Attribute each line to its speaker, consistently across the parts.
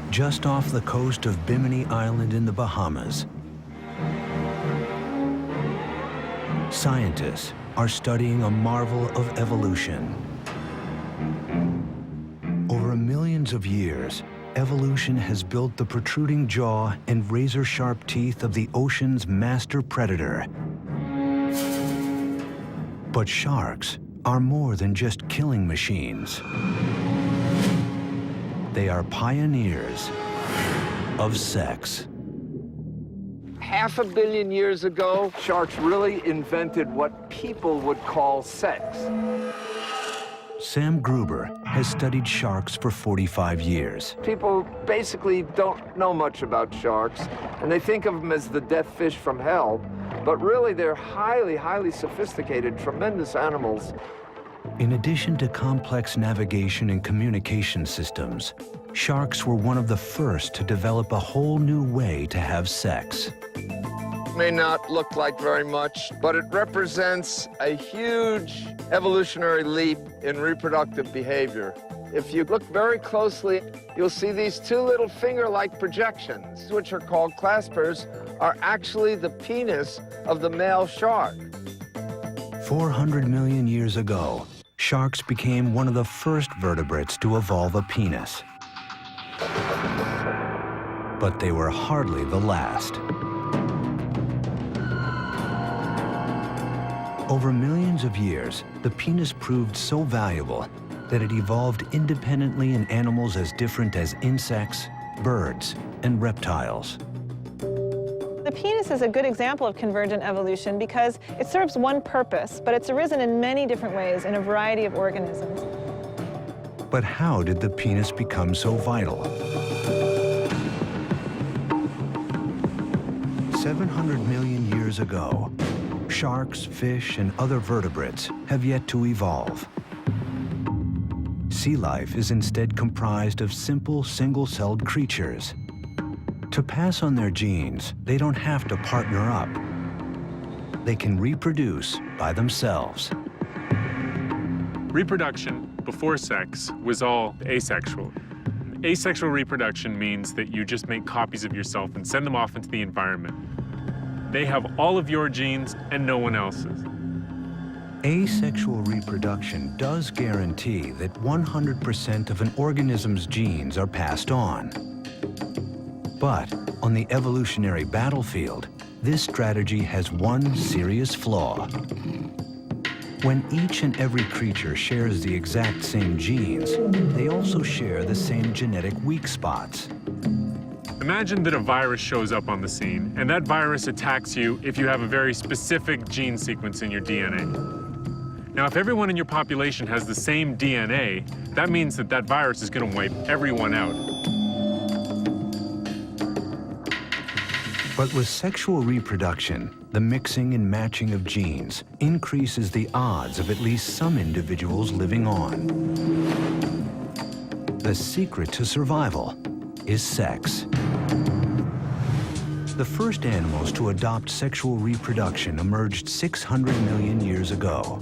Speaker 1: Just off the coast of Bimini Island in the Bahamas, scientists are studying a marvel of evolution. Over millions of years, evolution has built the protruding jaw and razor-sharp teeth of the ocean's master predator. But sharks are more than just killing machines. They are pioneers of sex.
Speaker 2: 500 million years ago, sharks really invented what people would call sex.
Speaker 1: Sam Gruber has studied sharks for 45 years.
Speaker 2: People basically don't know much about sharks, and they think of them as the death fish from hell, but really they're highly, highly sophisticated, tremendous animals.
Speaker 1: In addition to complex navigation and communication systems, sharks were one of the first to develop a whole new way to have sex.
Speaker 2: May not look like very much, but it represents a huge evolutionary leap in reproductive behavior. If you look very closely, you'll see these two little finger-like projections, which are called claspers, are actually the penis of the male shark.
Speaker 1: 400 million years ago, sharks became one of the first vertebrates to evolve a penis. But they were hardly the last. Over millions of years, the penis proved so valuable that it evolved independently in animals as different as insects, birds, and reptiles.
Speaker 3: The penis is a good example of convergent evolution because it serves one purpose, but it's arisen in many different ways in a variety of organisms.
Speaker 1: But how did the penis become so vital? 700 million years ago, sharks, fish, and other vertebrates have yet to evolve. Sea life is instead comprised of simple, single-celled creatures. To pass on their genes, they don't have to partner up. They can reproduce by themselves.
Speaker 4: Reproduction before sex was all asexual. Asexual reproduction means that you just make copies of yourself and send them off into the environment. They have all of your genes and no one else's.
Speaker 1: Asexual reproduction does guarantee that 100% of an organism's genes are passed on. But on the evolutionary battlefield, this strategy has one serious flaw. When each and every creature shares the exact same genes, they also share the same genetic weak spots.
Speaker 4: Imagine that a virus shows up on the scene, and that virus attacks you if you have a very specific gene sequence in your DNA. Now, if everyone in your population has the same DNA, that means that that virus is going to wipe everyone out.
Speaker 1: But with sexual reproduction, the mixing and matching of genes increases the odds of at least some individuals living on. The secret to survival is sex. The first animals to adopt sexual reproduction emerged 600 million years ago.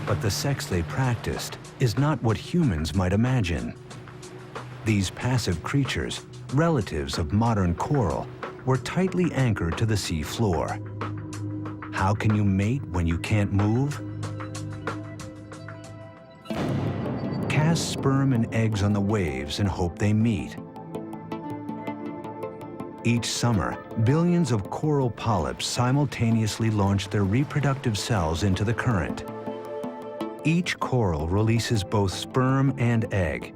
Speaker 1: But the sex they practiced is not what humans might imagine. These passive creatures, relatives of modern coral, were tightly anchored to the sea floor. How can you mate when you can't move? Cast sperm and eggs on the waves and hope they meet. Each summer, billions of coral polyps simultaneously launch their reproductive cells into the current. Each coral releases both sperm and egg,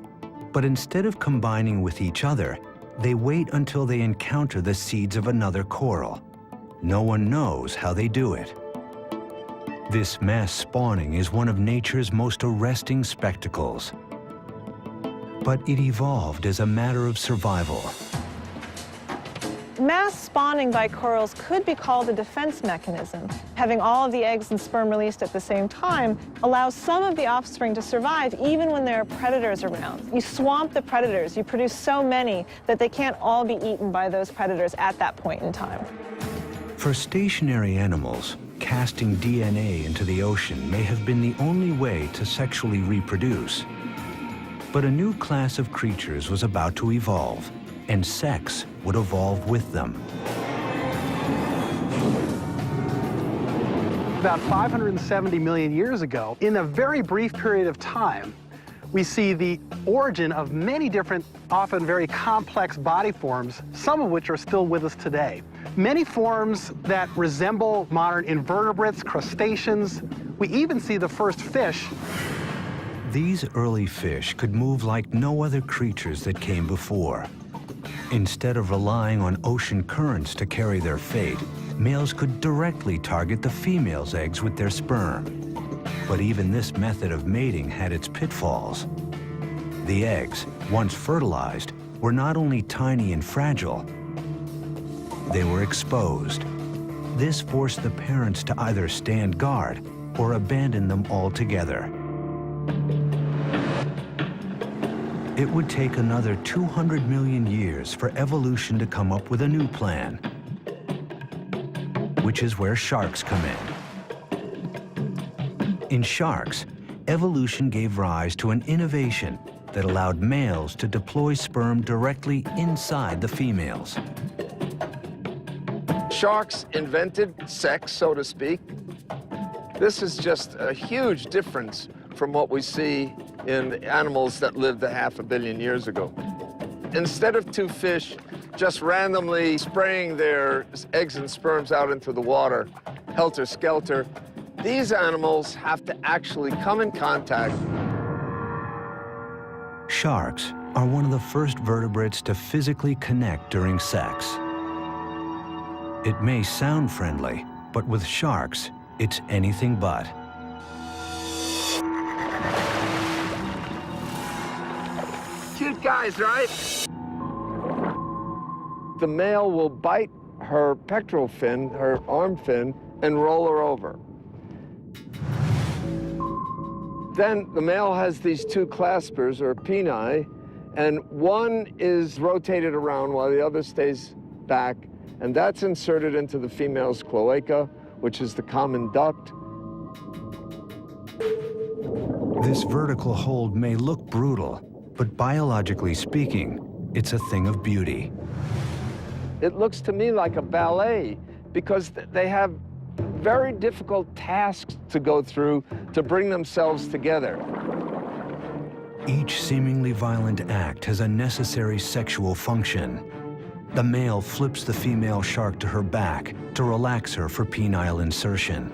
Speaker 1: but instead of combining with each other, they wait until they encounter the seeds of another coral. No one knows how they do it. This mass spawning is one of nature's most arresting spectacles. But it evolved as a matter of survival.
Speaker 3: Mass spawning by corals could be called a defense mechanism. Having all of the eggs and sperm released at the same time allows some of the offspring to survive even when there are predators around. You swamp the predators, you produce so many that they can't all be eaten by those predators at that point in time.
Speaker 1: For stationary animals, casting DNA into the ocean may have been the only way to sexually reproduce. But a new class of creatures was about to evolve, and sex would evolve with them.
Speaker 5: About 570 million years ago, in a very brief period of time, we see the origin of many different, often very complex body forms, some of which are still with us today. Many forms that resemble modern invertebrates, crustaceans. We even see the first fish.
Speaker 1: These early fish could move like no other creatures that came before. Instead of relying on ocean currents to carry their fate, males could directly target the female's eggs with their sperm. But even this method of mating had its pitfalls. The eggs, once fertilized, were not only tiny and fragile, they were exposed. This forced the parents to either stand guard or abandon them altogether. It would take another 200 million years for evolution to come up with a new plan, which is where sharks come in. In sharks, evolution gave rise to an innovation that allowed males to deploy sperm directly inside the females.
Speaker 2: Sharks invented sex, so to speak. This is just a huge difference from what we see in animals that lived a half a billion years ago. Instead of two fish just randomly spraying their eggs and sperms out into the water, helter-skelter, these animals have to actually come in contact.
Speaker 1: Sharks are one of the first vertebrates to physically connect during sex. It may sound friendly, but with sharks, it's anything but.
Speaker 2: Cute guys, right? The male will bite her pectoral fin, her arm fin, and roll her over. Then the male has these two claspers, or peni, and one is rotated around while the other stays back, and that's inserted into the female's cloaca, which is the common duct.
Speaker 1: This vertical hold may look brutal, but biologically speaking, it's a thing of beauty.
Speaker 2: It looks to me like a ballet because they have very difficult tasks to go through to bring themselves together.
Speaker 1: Each seemingly violent act has a necessary sexual function. The male flips the female shark to her back to relax her for penile insertion.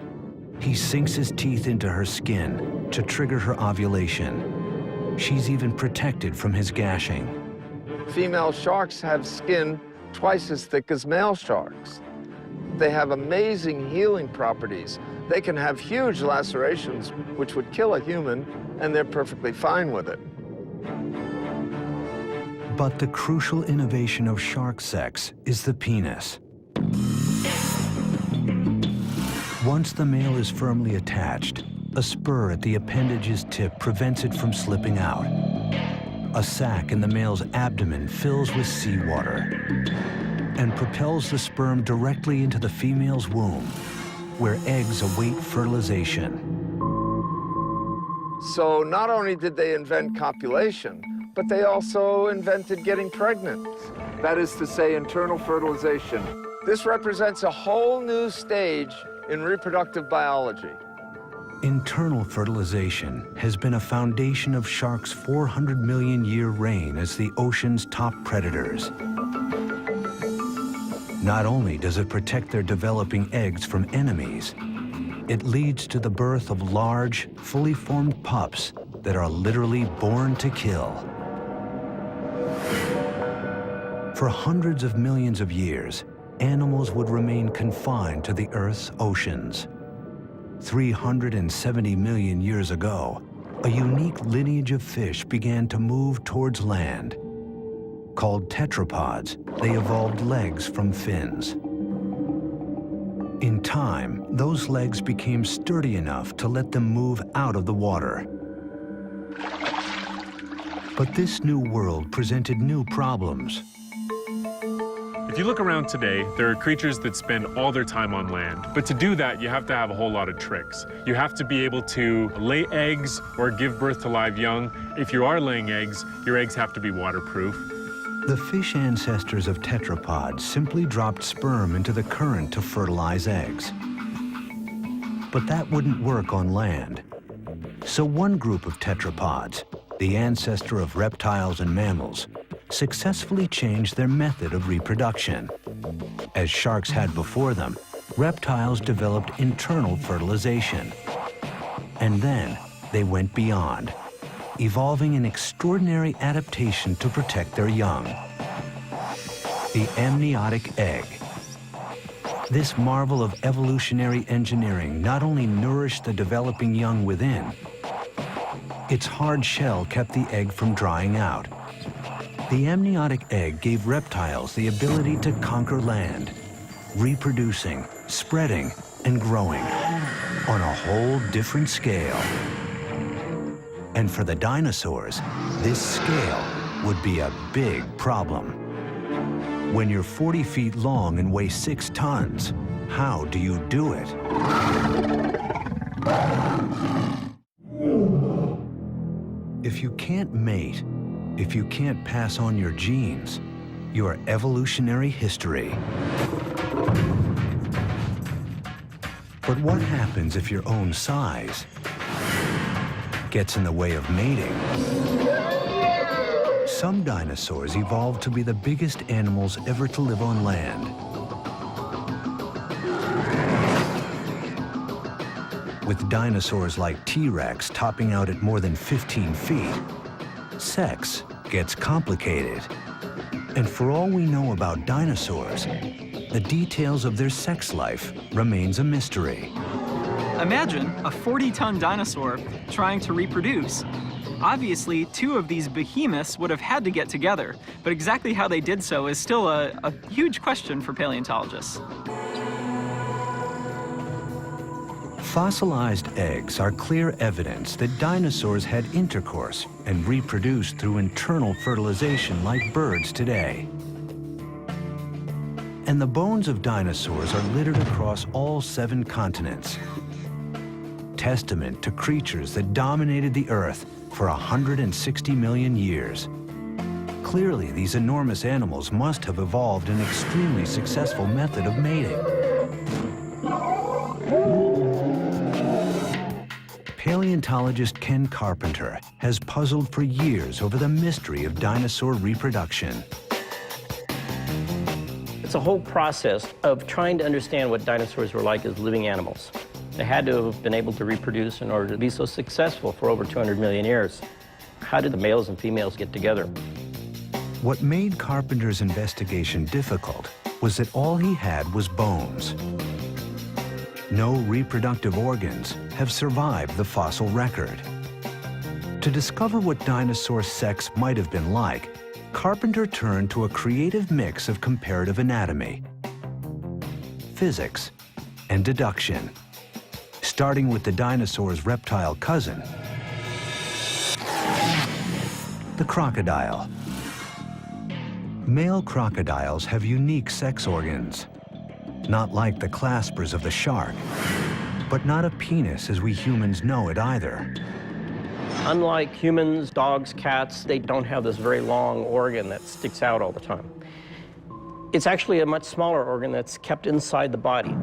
Speaker 1: He sinks his teeth into her skin to trigger her ovulation. She's even protected from his gashing.
Speaker 2: Female sharks have skin twice as thick as male sharks. They have amazing healing properties. They can have huge lacerations, which would kill a human, and they're perfectly fine with it.
Speaker 1: But the crucial innovation of shark sex is the penis. Once the male is firmly attached, a spur at the appendage's tip prevents it from slipping out. A sac in the male's abdomen fills with seawater and propels the sperm directly into the female's womb, where eggs await fertilization.
Speaker 2: So not only did they invent copulation, but they also invented getting pregnant. That is to say, internal fertilization. This represents a whole new stage in reproductive biology.
Speaker 1: Internal fertilization has been a foundation of sharks' 400 million year reign as the ocean's top predators. Not only does it protect their developing eggs from enemies, it leads to the birth of large, fully formed pups that are literally born to kill. For hundreds of millions of years, animals would remain confined to the Earth's oceans. 370 million years ago, a unique lineage of fish began to move towards land. Called tetrapods, they evolved legs from fins. In time, those legs became sturdy enough to let them move out of the water. But this new world presented new problems.
Speaker 4: If you look around today, there are creatures that spend all their time on land. But to do that, you have to have a whole lot of tricks. You have to be able to lay eggs or give birth to live young. If you are laying eggs, your eggs have to be waterproof.
Speaker 1: The fish ancestors of tetrapods simply dropped sperm into the current to fertilize eggs. But that wouldn't work on land. So one group of tetrapods, the ancestor of reptiles and mammals, successfully changed their method of reproduction. As sharks had before them, reptiles developed internal fertilization. And then they went beyond, evolving an extraordinary adaptation to protect their young. The amniotic egg. This marvel of evolutionary engineering not only nourished the developing young within, its hard shell kept the egg from drying out. The amniotic egg gave reptiles the ability to conquer land, reproducing, spreading, and growing on a whole different scale. And for the dinosaurs, this scale would be a big problem. When you're 40 feet long and weigh 6 tons, how do you do it? If you can't mate, if you can't pass on your genes, your evolutionary history. But what happens if your own size gets in the way of mating? Some dinosaurs evolved to be the biggest animals ever to live on land. With dinosaurs like T-Rex topping out at more than 15 feet, sex gets complicated. And for all we know about dinosaurs, the details of their sex life remains a mystery.
Speaker 6: Imagine a 40-ton dinosaur trying to reproduce. Obviously, 2 of these behemoths would have had to get together, but exactly how they did so is still a huge question for paleontologists.
Speaker 1: Fossilized eggs are clear evidence that dinosaurs had intercourse and reproduced through internal fertilization like birds today. And the bones of dinosaurs are littered across all 7 continents, testament to creatures that dominated the Earth for 160 million years. Clearly, these enormous animals must have evolved an extremely successful method of mating. Paleontologist Ken Carpenter has puzzled for years over the mystery of dinosaur reproduction.
Speaker 7: It's a whole process of trying to understand what dinosaurs were like as living animals. They had to have been able to reproduce in order to be so successful for over 200 million years. How did the males and females get together?
Speaker 1: What made Carpenter's investigation difficult was that all he had was bones. No reproductive organs have survived the fossil record. To discover what dinosaur sex might have been like, Carpenter turned to a creative mix of comparative anatomy, physics, and deduction, starting with the dinosaur's reptile cousin, the crocodile. Male crocodiles have unique sex organs, not like the claspers of the shark, but not a penis as we humans know it either.
Speaker 7: Unlike humans, dogs, cats, they don't have this very long organ that sticks out all the time. It's actually a much smaller organ that's kept inside the body.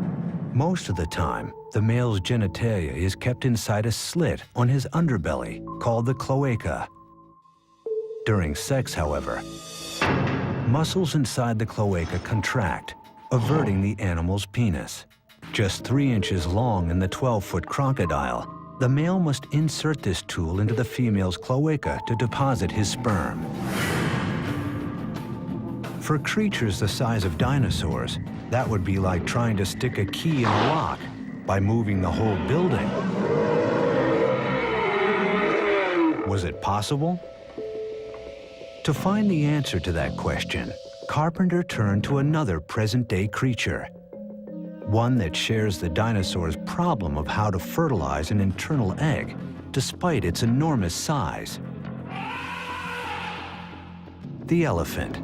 Speaker 1: Most of the time, the male's genitalia is kept inside a slit on his underbelly called the cloaca. During sex, however, muscles inside the cloaca contract, averting the animal's penis. Just 3 inches long in the 12-foot crocodile, the male must insert this tool into the female's cloaca to deposit his sperm. For creatures the size of dinosaurs, that would be like trying to stick a key in a lock by moving the whole building. Was it possible? To find the answer to that question, Carpenter turned to another present-day creature, one that shares the dinosaur's problem of how to fertilize an internal egg, despite its enormous size. The elephant.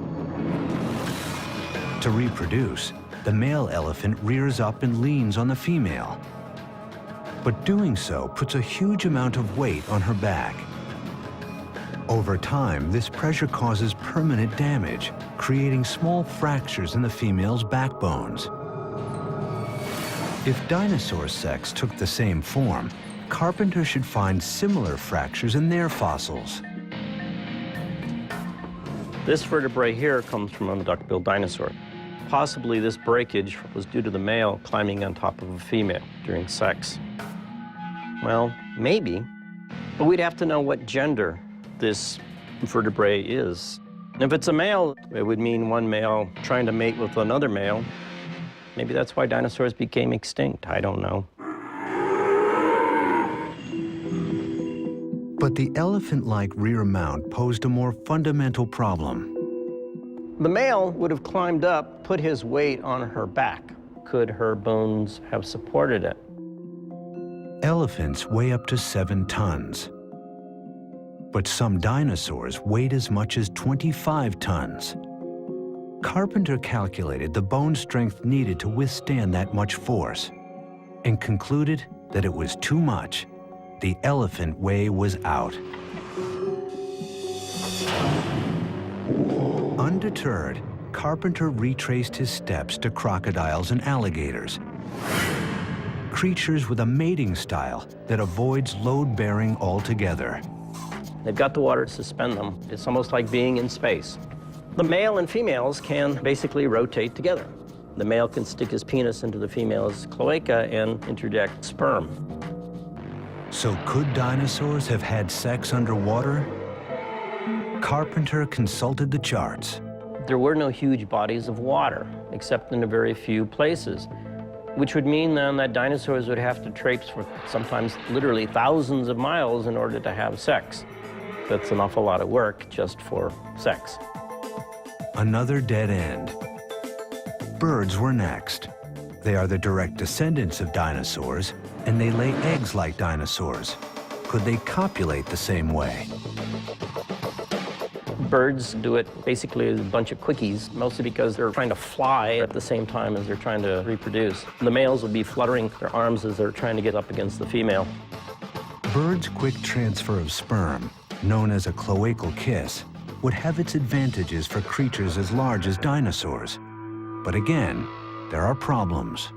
Speaker 1: To reproduce, the male elephant rears up and leans on the female. But doing so puts a huge amount of weight on her back. Over time, this pressure causes permanent damage, creating small fractures in the female's backbones. If dinosaur sex took the same form, Carpenter should find similar fractures in their fossils.
Speaker 7: This vertebrae here comes from a duck-billed dinosaur. Possibly this breakage was due to the male climbing on top of a female during sex. Well, maybe, but we'd have to know what gender this vertebrae is. If it's a male, it would mean one male trying to mate with another male. Maybe that's why dinosaurs became extinct, I don't know.
Speaker 1: But the elephant-like rear mount posed a more fundamental problem.
Speaker 7: The male would have climbed up, put his weight on her back. Could her bones have supported it?
Speaker 1: Elephants weigh up to 7 tons. But some dinosaurs weighed as much as 25 tons. Carpenter calculated the bone strength needed to withstand that much force and concluded that it was too much. The elephant way was out. Undeterred, Carpenter retraced his steps to crocodiles and alligators, creatures with a mating style that avoids load-bearing altogether.
Speaker 7: They've got the water to suspend them. It's almost like being in space. The male and females can basically rotate together. The male can stick his penis into the female's cloaca and interject sperm.
Speaker 1: So could dinosaurs have had sex underwater? Carpenter consulted the charts.
Speaker 7: There were no huge bodies of water, except in a very few places, which would mean then that dinosaurs would have to traipse for sometimes literally thousands of miles in order to have sex. That's an awful lot of work just for sex.
Speaker 1: Another dead end. Birds were next. They are the direct descendants of dinosaurs, and they lay eggs like dinosaurs. Could they copulate the same way?
Speaker 7: Birds do it basically as a bunch of quickies, mostly because they're trying to fly at the same time as they're trying to reproduce. The males will be fluttering their arms as they're trying to get up against the female.
Speaker 1: Birds' quick transfer of sperm, known as a cloacal kiss, would have its advantages for creatures as large as dinosaurs. But again, there are problems.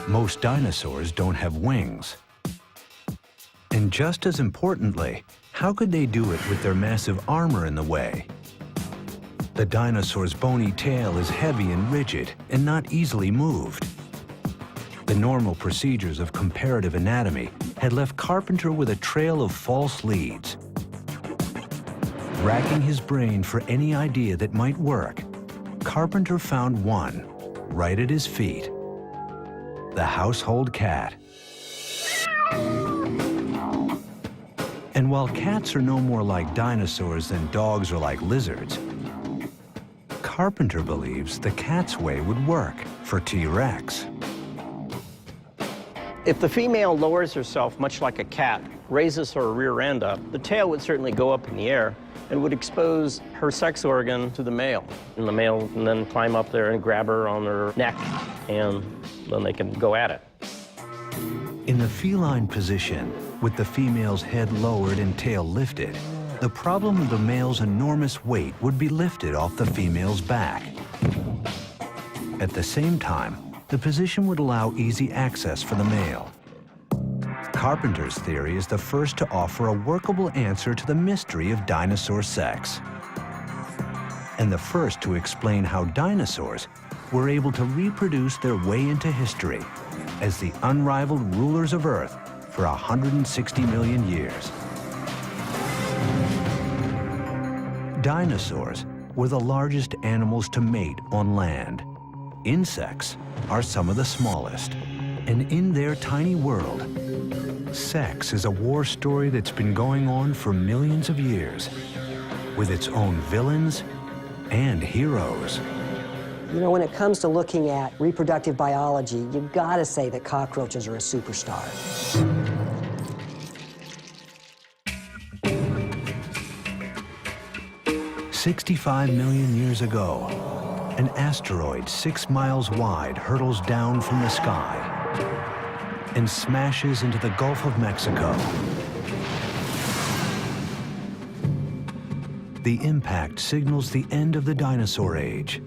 Speaker 1: Most dinosaurs don't have wings. And just as importantly, how could they do it with their massive armor in the way? The dinosaur's bony tail is heavy and rigid and not easily moved. The normal procedures of comparative anatomy had left Carpenter with a trail of false leads. Racking his brain for any idea that might work, Carpenter found one right at his feet: the household cat. And while cats are no more like dinosaurs than dogs are like lizards, Carpenter believes the cat's way would work for T-Rex.
Speaker 7: If the female lowers herself much like a cat, raises her rear end up, the tail would certainly go up in the air and would expose her sex organ to the male. And the male can then climb up there and grab her on her neck, and then they can go at it.
Speaker 1: In the feline position, with the female's head lowered and tail lifted, the problem of the male's enormous weight would be lifted off the female's back. At the same time, the position would allow easy access for the male. Carpenter's theory is the first to offer a workable answer to the mystery of dinosaur sex, and the first to explain how dinosaurs were able to reproduce their way into history as the unrivaled rulers of Earth for 160 million years. Dinosaurs were the largest animals to mate on land. Insects are some of the smallest. And in their tiny world, sex is a war story that's been going on for millions of years, with its own villains and heroes.
Speaker 8: You know, when it comes to looking at reproductive biology, you've got to say that cockroaches are a superstar. "65 million years ago,
Speaker 1: an asteroid 6 miles wide hurtles down from the sky and smashes into the Gulf of Mexico. The impact signals the end of the dinosaur age.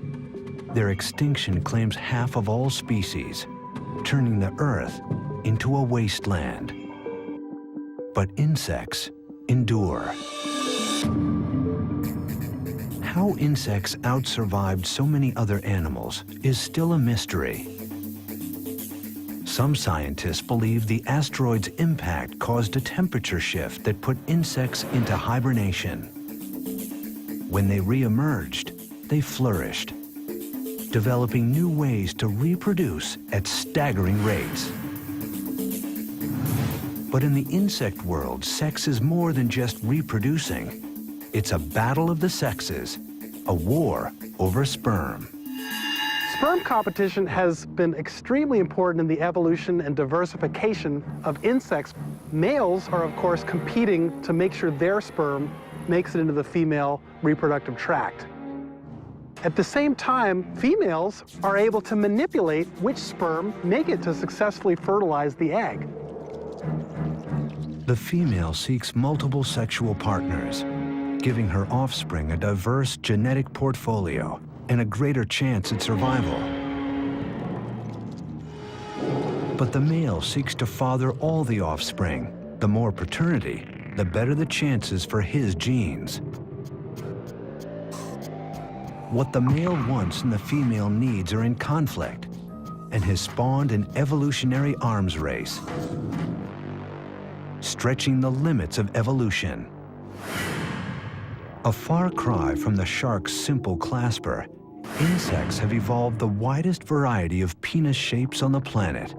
Speaker 1: Their extinction claims half of all species, turning the Earth into a wasteland. But insects endure. How insects outsurvived so many other animals is still a mystery. Some scientists believe the asteroid's impact caused a temperature shift that put insects into hibernation. When they re-emerged, they flourished, developing new ways to reproduce at staggering rates. But in the insect world, sex is more than just reproducing. It's a battle of the sexes, a war over sperm.
Speaker 5: Sperm competition has been extremely important in the evolution and diversification of insects. Males are, of course, competing to make sure their sperm makes it into the female reproductive tract. At the same time, females are able to manipulate which sperm make it to successfully fertilize the egg.
Speaker 1: The female seeks multiple sexual partners, giving her offspring a diverse genetic portfolio and a greater chance at survival. But the male seeks to father all the offspring. The more paternity, the better the chances for his genes. What the male wants and the female needs are in conflict, and has spawned an evolutionary arms race, stretching the limits of evolution. A far cry from the shark's simple clasper, insects have evolved the widest variety of penis shapes on the planet.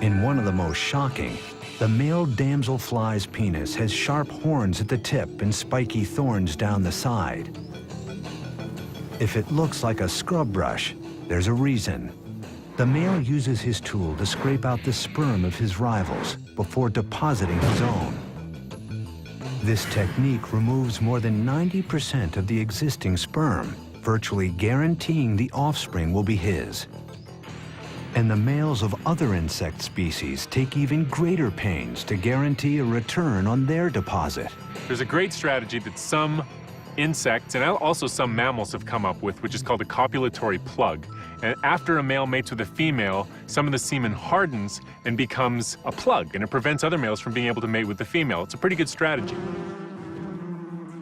Speaker 1: In one of the most shocking, the male damselfly's penis has sharp horns at the tip and spiky thorns down the side. If it looks like a scrub brush, there's a reason. The male uses his tool to scrape out the sperm of his rivals before depositing his own. This technique removes more than 90% of the existing sperm, virtually guaranteeing the offspring will be his. And the males of other insect species take even greater pains to guarantee a return on their deposit.
Speaker 4: There's a great strategy that some insects and also some mammals have come up with, which is called a copulatory plug. And after a male mates with a female, some of the semen hardens and becomes a plug, and it prevents other males from being able to mate with the female. It's a pretty good strategy.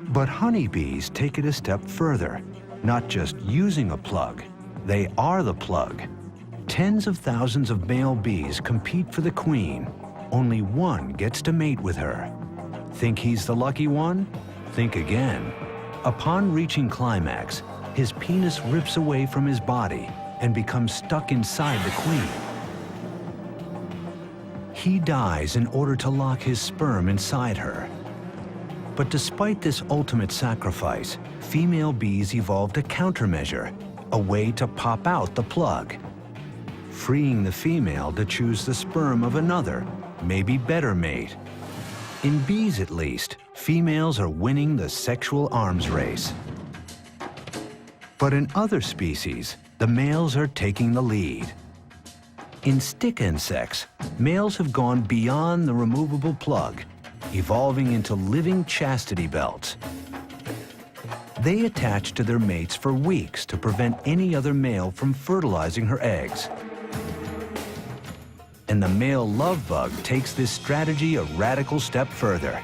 Speaker 1: But honeybees take it a step further. Not just using a plug, they are the plug. Tens of thousands of male bees compete for the queen. Only one gets to mate with her. Think he's the lucky one? Think again. Upon reaching climax, his penis rips away from his body and becomes stuck inside the queen. He dies in order to lock his sperm inside her. But despite this ultimate sacrifice, female bees evolved a countermeasure, a way to pop out the plug, freeing the female to choose the sperm of another, maybe better mate. In bees, at least, females are winning the sexual arms race. But in other species, the males are taking the lead. In stick insects, males have gone beyond the removable plug, evolving into living chastity belts. They attach to their mates for weeks to prevent any other male from fertilizing her eggs. And the male love bug takes this strategy a radical step further.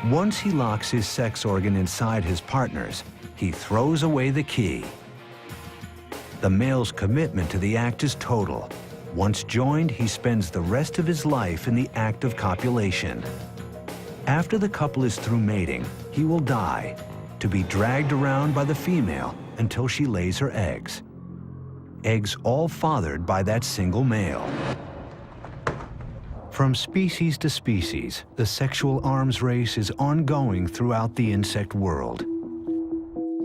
Speaker 1: Once he locks his sex organ inside his partner's, he throws away the key. The male's commitment to the act is total. Once joined, he spends the rest of his life in the act of copulation. After the couple is through mating, he will die, to be dragged around by the female until she lays her eggs. Eggs all fathered by that single male. From species to species, the sexual arms race is ongoing throughout the insect world.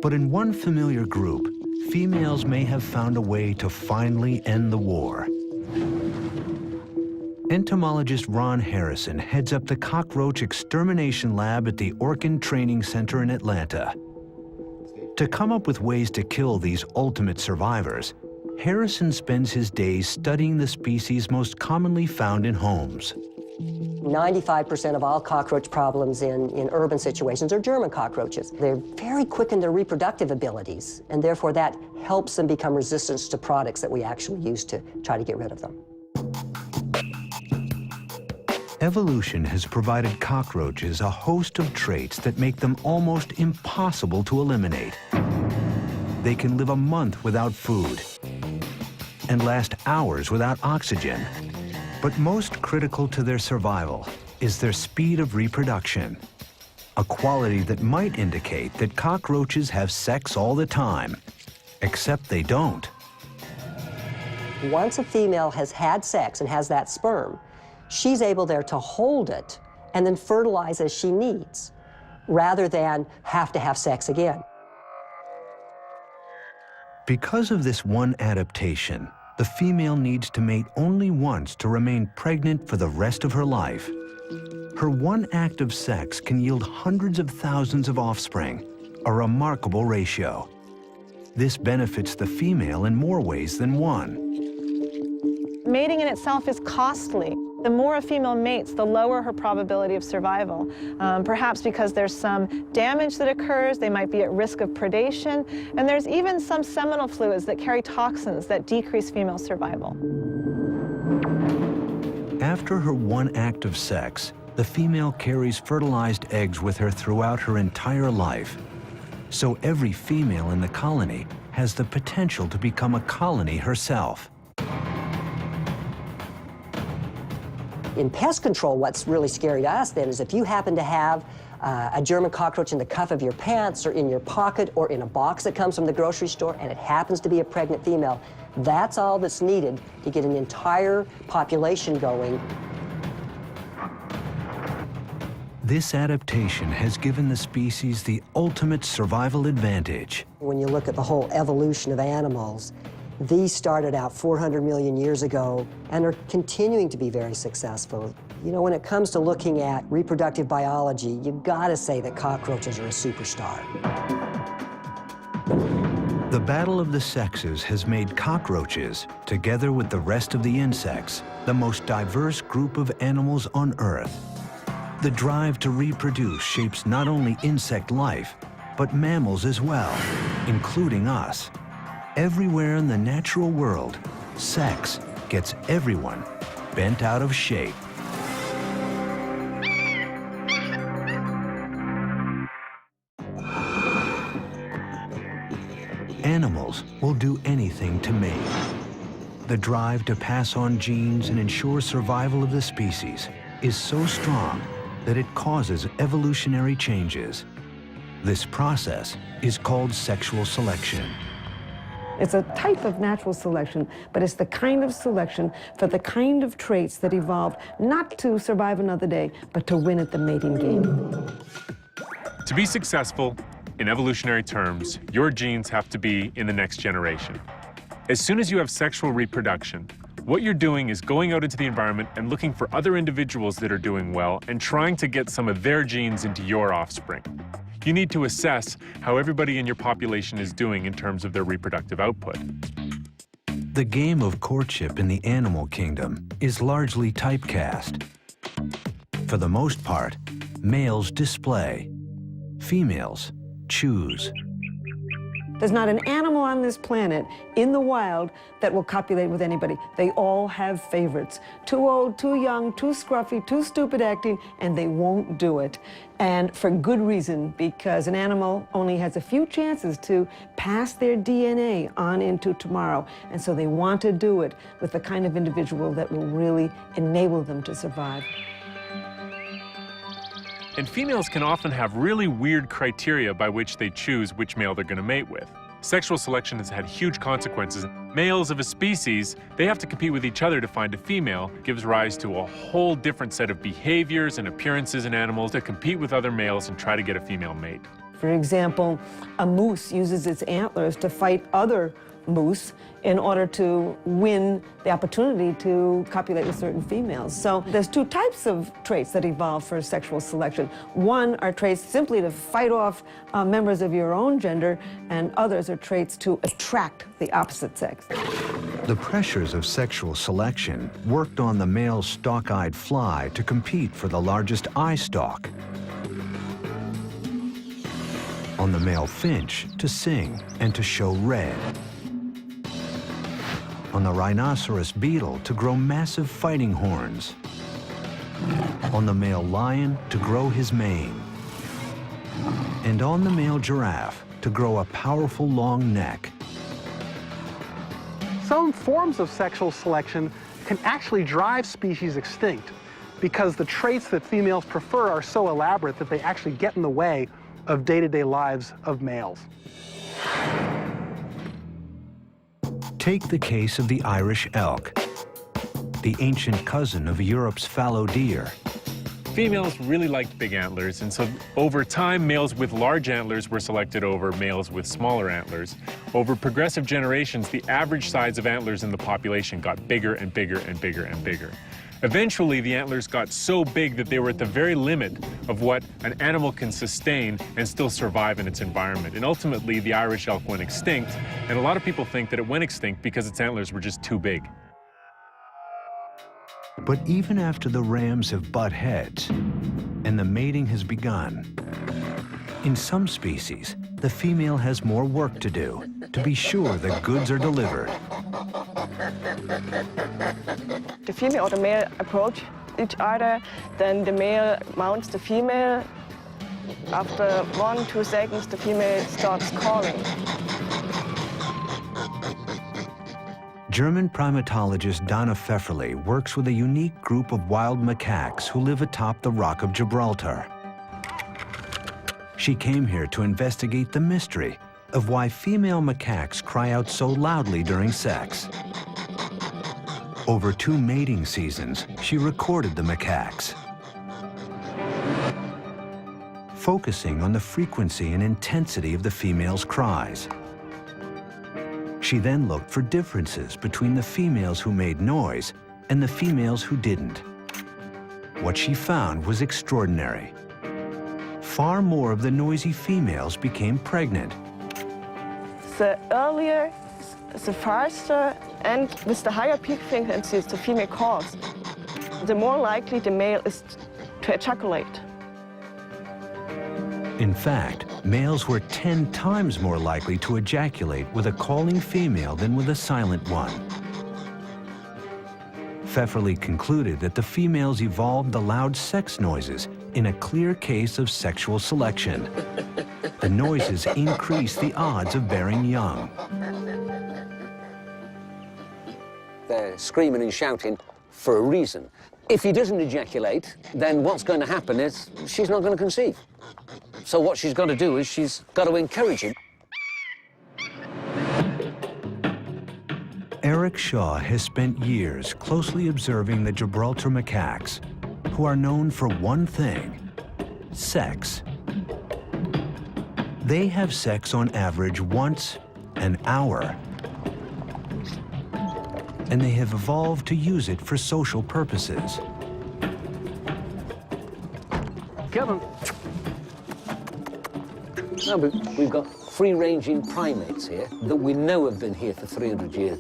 Speaker 1: But in one familiar group, females may have found a way to finally end the war. Entomologist Ron Harrison heads up the cockroach extermination lab at the Orkin Training Center in Atlanta. To come up with ways to kill these ultimate survivors, Harrison spends his days studying the species most commonly found in homes.
Speaker 8: 95% of all cockroach problems in urban situations are German cockroaches. They're very quick in their reproductive abilities, and therefore that helps them become resistant to products that we actually use to try to get rid of them.
Speaker 1: Evolution has provided cockroaches a host of traits that make them almost impossible to eliminate. They can live a month without food and last hours without oxygen. But most critical to their survival is their speed of reproduction, a quality that might indicate that cockroaches have sex all the time, except they don't.
Speaker 8: Once a female has had sex and has that sperm, she's able there to hold it and then fertilize as she needs, rather than have to have sex again.
Speaker 1: Because of this one adaptation, the female needs to mate only once to remain pregnant for the rest of her life. Her one act of sex can yield hundreds of thousands of offspring, a remarkable ratio. This benefits the female in more ways than one.
Speaker 3: Mating in itself is costly. The more a female mates, the lower her probability of survival. Perhaps because there's some damage that occurs, they might be at risk of predation, and there's even some seminal fluids that carry toxins that decrease female survival.
Speaker 1: After her one act of sex, the female carries fertilized eggs with her throughout her entire life. So every female in the colony has the potential to become a colony herself.
Speaker 8: In pest control, what's really scary to us then is if you happen to have a German cockroach in the cuff of your pants or in your pocket or in a box that comes from the grocery store and it happens to be a pregnant female, that's all that's needed to get an entire population going.
Speaker 1: This adaptation has given the species the ultimate survival advantage.
Speaker 8: When you look at the whole evolution of animals, these started out 400 million years ago and are continuing to be very successful. You know, when it comes to looking at reproductive biology, you've got to say that cockroaches are a superstar.
Speaker 1: The battle of the sexes has made cockroaches, together with the rest of the insects, the most diverse group of animals on Earth. The drive to reproduce shapes not only insect life, but mammals as well, including us. Everywhere in the natural world, sex gets everyone bent out of shape. Animals will do anything to mate. The drive to pass on genes and ensure survival of the species is so strong that it causes evolutionary changes. This process is called sexual selection.
Speaker 9: It's a type of natural selection, but it's the kind of selection for the kind of traits that evolved not to survive another day, but to win at the mating game.
Speaker 4: To be successful, in evolutionary terms, your genes have to be in the next generation. As soon as you have sexual reproduction, what you're doing is going out into the environment and looking for other individuals that are doing well and trying to get some of their genes into your offspring. You need to assess how everybody in your population is doing in terms of their reproductive output.
Speaker 1: The game of courtship in the animal kingdom is largely typecast. For the most part, males display, females choose.
Speaker 9: There's not an animal on this planet in the wild that will copulate with anybody. They all have favorites. Too old, too young, too scruffy, too stupid acting, and they won't do it. And for good reason, because an animal only has a few chances to pass their DNA on into tomorrow. And so they want to do it with the kind of individual that will really enable them to survive.
Speaker 4: And females can often have really weird criteria by which they choose which male they're going to mate with. Sexual selection has had huge consequences. Males of a species, they have to compete with each other to find a female. It gives rise to a whole different set of behaviors and appearances in animals to compete with other males and try to get a female mate.
Speaker 9: For example, a moose uses its antlers to fight other moose in order to win the opportunity to copulate with certain females. So there's two types of traits that evolve for sexual selection. One are traits simply to fight off members of your own gender, and others are traits to attract the opposite sex.
Speaker 1: The pressures of sexual selection worked on the male stalk-eyed fly to compete for the largest eye stalk, on the male finch to sing and to show red, on the rhinoceros beetle to grow massive fighting horns, on the male lion to grow his mane, and on the male giraffe to grow a powerful long neck.
Speaker 5: Some forms of sexual selection can actually drive species extinct because the traits that females prefer are so elaborate that they actually get in the way of day-to-day lives of males.
Speaker 1: Take the case of the Irish elk, the ancient cousin of Europe's fallow deer.
Speaker 4: Females really liked big antlers, and so over time, males with large antlers were selected over males with smaller antlers. Over progressive generations, the average size of antlers in the population got bigger and bigger and bigger and bigger. Eventually, the antlers got so big that they were at the very limit of what an animal can sustain and still survive in its environment. And ultimately, the Irish elk went extinct, and a lot of people think that it went extinct because its antlers were just too big.
Speaker 1: But even after the rams have butt heads and the mating has begun, in some species, the female has more work to do to be sure the goods are delivered.
Speaker 10: The female or the male approach each other, then the male mounts the female. After 1-2 seconds, the female starts calling.
Speaker 1: German primatologist Donna Pfefferle works with a unique group of wild macaques who live atop the Rock of Gibraltar. She came here to investigate the mystery of why female macaques cry out so loudly during sex. Over 2 mating seasons, she recorded the macaques, focusing on the frequency and intensity of the females' cries. She then looked for differences between the females who made noise and the females who didn't. What she found was extraordinary. Far more of the noisy females became pregnant.
Speaker 10: The earlier, the faster, and with the higher peak frequencies the female calls, the more likely the male is to ejaculate.
Speaker 1: In fact, males were 10 times more likely to ejaculate with a calling female than with a silent one. Pfefferle concluded that the females evolved the loud sex noises in a clear case of sexual selection. The noises increase the odds of bearing young.
Speaker 11: They're screaming and shouting for a reason. If he doesn't ejaculate, then what's going to happen is she's not going to conceive. So what she's got to do is she's got to encourage him.
Speaker 1: Eric Shaw has spent years closely observing the Gibraltar macaques, who are known for one thing: sex. They have sex on average once an hour, and they have evolved to use it for social purposes.
Speaker 5: Kevin.
Speaker 11: No, but we've got free-ranging primates here that we know have been here for 300 years.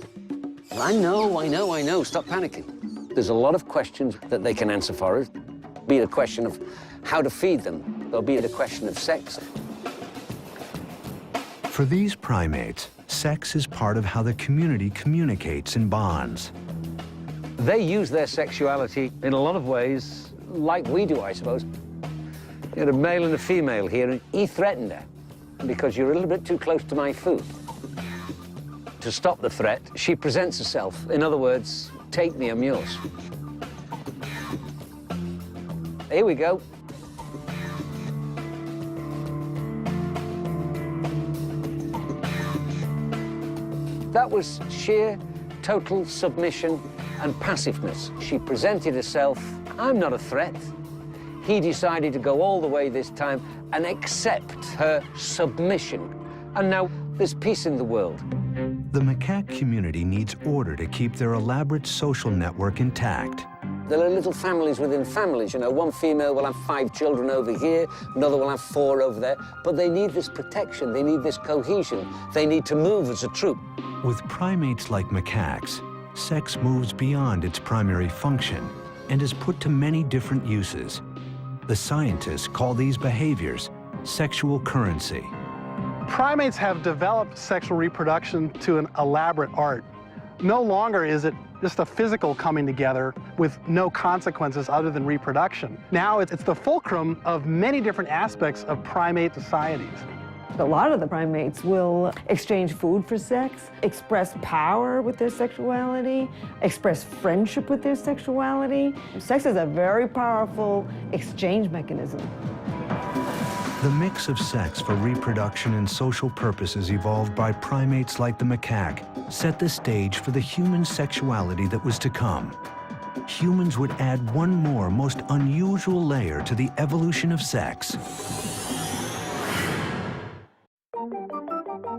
Speaker 11: I know, stop panicking. There's a lot of questions that they can answer for us. Be it a question of how to feed them, or be it a question of sex.
Speaker 1: For these primates, sex is part of how the community communicates and bonds.
Speaker 11: They use their sexuality in a lot of ways like we do, I suppose. You had a male and a female here, and he threatened her because you're a little bit too close to my food. To stop the threat, she presents herself. In other words, take me, I'm yours. Here we go. That was sheer, total submission and passiveness. She presented herself, I'm not a threat. He decided to go all the way this time and accept her submission. And now there's peace in the world.
Speaker 1: The macaque community needs order to keep their elaborate social network intact.
Speaker 11: There are little families within families, you know. One female will have 5 children over here, another will have 4 over there, but they need this protection, they need this cohesion, they need to move as a troop.
Speaker 1: With primates like macaques, sex moves beyond its primary function and is put to many different uses. The scientists call these behaviors sexual currency.
Speaker 5: Primates have developed sexual reproduction to an elaborate art. No longer is it just a physical coming together with no consequences other than reproduction. Now it's the fulcrum of many different aspects of primate societies.
Speaker 9: A lot of the primates will exchange food for sex, express power with their sexuality, express friendship with their sexuality. Sex is a very powerful exchange mechanism.
Speaker 1: The mix of sex for reproduction and social purposes evolved by primates like the macaque set the stage for the human sexuality that was to come. Humans would add one more most unusual layer to the evolution of sex.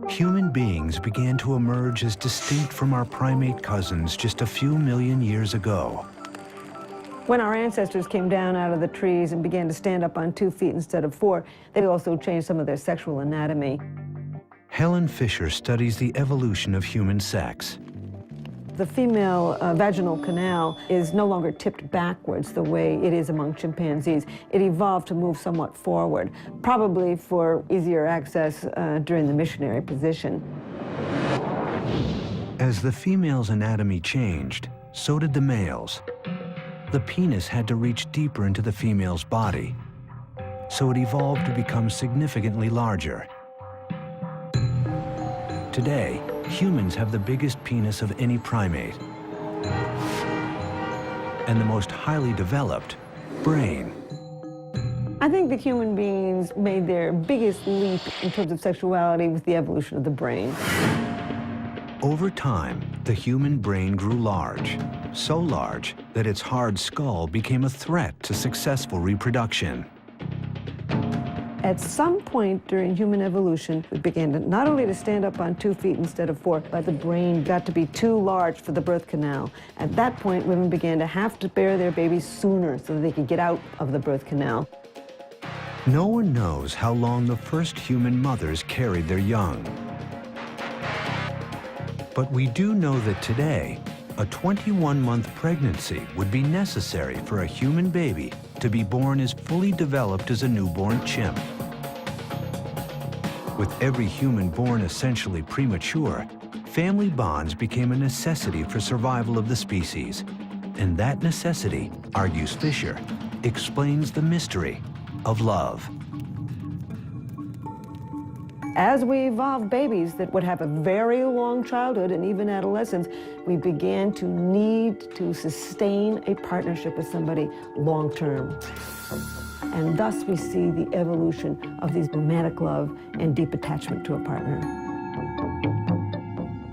Speaker 1: Human beings began to emerge as distinct from our primate cousins just a few million years ago.
Speaker 9: When our ancestors came down out of the trees and began to stand up on 2 feet instead of 4, they also changed some of their sexual anatomy.
Speaker 1: Helen Fisher studies the evolution of human sex.
Speaker 9: The female vaginal canal is no longer tipped backwards the way it is among chimpanzees. It evolved to move somewhat forward, probably for easier access during the missionary position.
Speaker 1: As the female's anatomy changed, so did the male's. The penis had to reach deeper into the female's body, so it evolved to become significantly larger. Today, humans have the biggest penis of any primate and the most highly developed brain.
Speaker 9: I think that human beings made their biggest leap in terms of sexuality with the evolution of the brain.
Speaker 1: Over time, the human brain grew large, so large that its hard skull became a threat to successful reproduction.
Speaker 9: At some point during human evolution, we began to not only to stand up on 2 feet instead of 4, but the brain got to be too large for the birth canal. At that point, women began to have to bear their babies sooner so that they could get out of the birth canal.
Speaker 1: No one knows how long the first human mothers carried their young. But we do know that today, a 21-month pregnancy would be necessary for a human baby to be born as fully developed as a newborn chimp. With every human born essentially premature, family bonds became a necessity for survival of the species. And that necessity, argues Fisher, explains the mystery of love.
Speaker 9: As we evolved babies that would have a very long childhood and even adolescence, we began to need to sustain a partnership with somebody long term. And thus we see the evolution of these romantic love and deep attachment to a partner.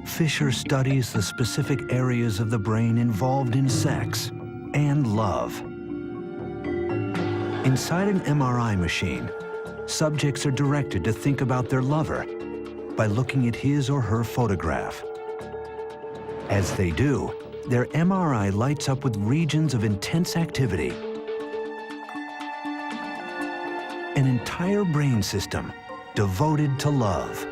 Speaker 1: Fisher studies the specific areas of the brain involved in sex and love. Inside an MRI machine, subjects are directed to think about their lover by looking at his or her photograph. As they do, their MRI lights up with regions of intense activity. An entire brain system devoted to love.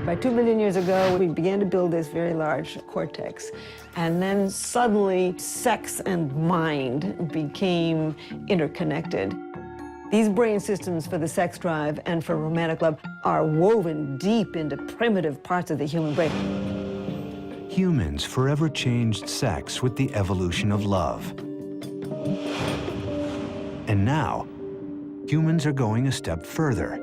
Speaker 9: By 2 million years ago, we began to build this very large cortex. And then suddenly, sex and mind became interconnected. These brain systems for the sex drive and for romantic love are woven deep into primitive parts of the human brain.
Speaker 1: Humans forever changed sex with the evolution of love. And now, humans are going a step further,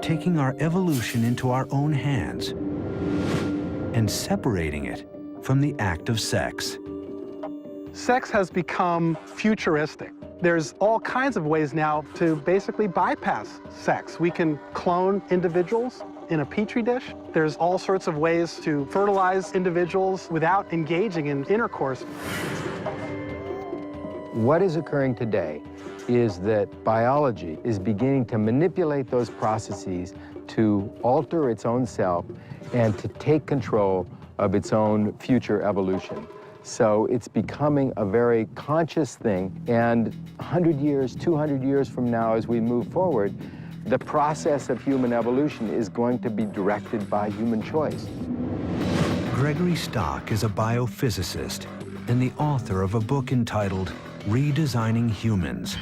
Speaker 1: taking our evolution into our own hands and separating it from the act of sex.
Speaker 5: Sex has become futuristic. There's all kinds of ways now to basically bypass sex. We can clone individuals in a petri dish. There's all sorts of ways to fertilize individuals without engaging in intercourse.
Speaker 12: What is occurring today is that biology is beginning to manipulate those processes to alter its own self and to take control of its own future evolution. So it's becoming a very conscious thing, and 100 years, 200 years from now, as we move forward, the process of human evolution is going to be directed by human choice.
Speaker 1: Gregory Stock is a biophysicist and the author of a book entitled Redesigning Humans.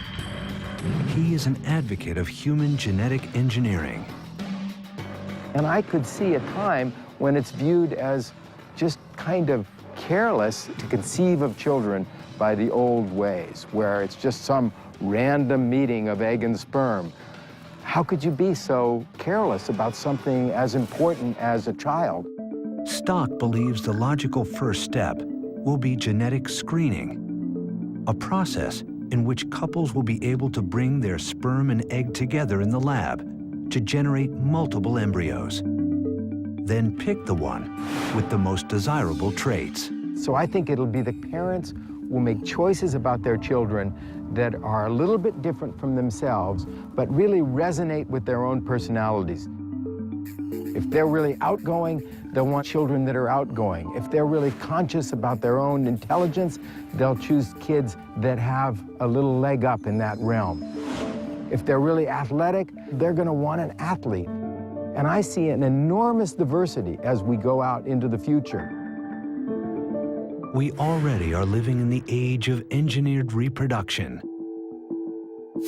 Speaker 1: He is an advocate of human genetic engineering.
Speaker 12: And I could see a time when it's viewed as just kind of careless to conceive of children by the old ways, where it's just some random meeting of egg and sperm. How could you be so careless about something as important as a child?
Speaker 1: Stock believes the logical first step will be genetic screening, a process in which couples will be able to bring their sperm and egg together in the lab to generate multiple embryos. Then pick the one with the most desirable traits.
Speaker 12: So I think it'll be the parents will make choices about their children that are a little bit different from themselves, but really resonate with their own personalities. If they're really outgoing, they'll want children that are outgoing. If they're really conscious about their own intelligence, they'll choose kids that have a little leg up in that realm. If they're really athletic, they're going to want an athlete. And I see an enormous diversity as we go out into the future.
Speaker 1: We already are living in the age of engineered reproduction.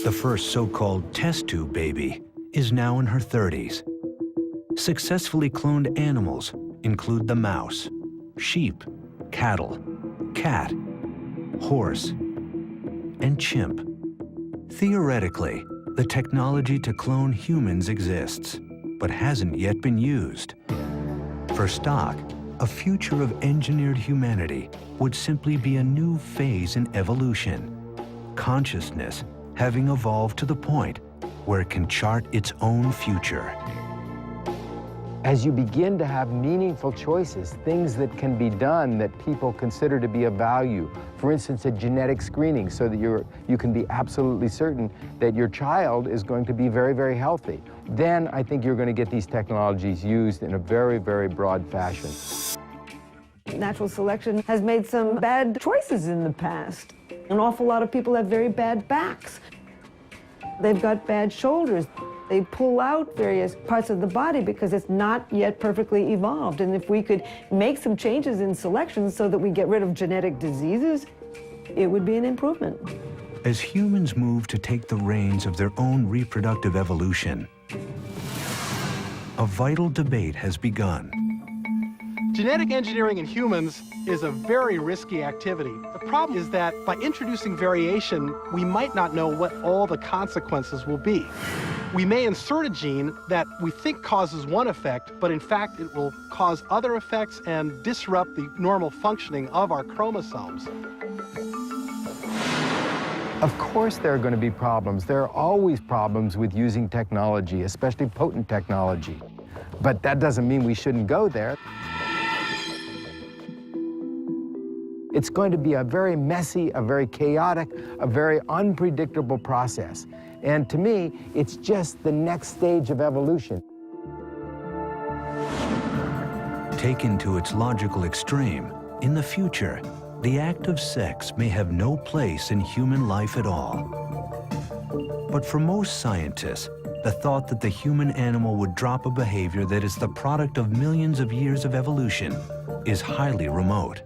Speaker 1: The first so-called test tube baby is now in her 30s. Successfully cloned animals include the mouse, sheep, cattle, cat, horse, and chimp. Theoretically, the technology to clone humans exists, but hasn't yet been used. For Stock, a future of engineered humanity would simply be a new phase in evolution, consciousness having evolved to the point where it can chart its own future.
Speaker 12: As you begin to have meaningful choices, things that can be done that people consider to be of value, for instance, a genetic screening so that you can be absolutely certain that your child is going to be very, very healthy, then I think you're going to get these technologies used in a very, very broad fashion.
Speaker 9: Natural selection has made some bad choices in the past. An awful lot of people have very bad backs. They've got bad shoulders. They pull out various parts of the body because it's not yet perfectly evolved. And if we could make some changes in selection so that we get rid of genetic diseases, it would be an improvement.
Speaker 1: As humans move to take the reins of their own reproductive evolution, a vital debate has begun.
Speaker 5: Genetic engineering in humans is a very risky activity. The problem is that by introducing variation, we might not know what all the consequences will be. We may insert a gene that we think causes one effect, but in fact it will cause other effects and disrupt the normal functioning of our chromosomes.
Speaker 12: Of course there are going to be problems. There are always problems with using technology, especially potent technology. But that doesn't mean we shouldn't go there. It's going to be a very messy, a very chaotic, a very unpredictable process. And to me, it's just the next stage of evolution.
Speaker 1: Taken to its logical extreme, in the future, the act of sex may have no place in human life at all. But for most scientists, the thought that the human animal would drop a behavior that is the product of millions of years of evolution is highly remote.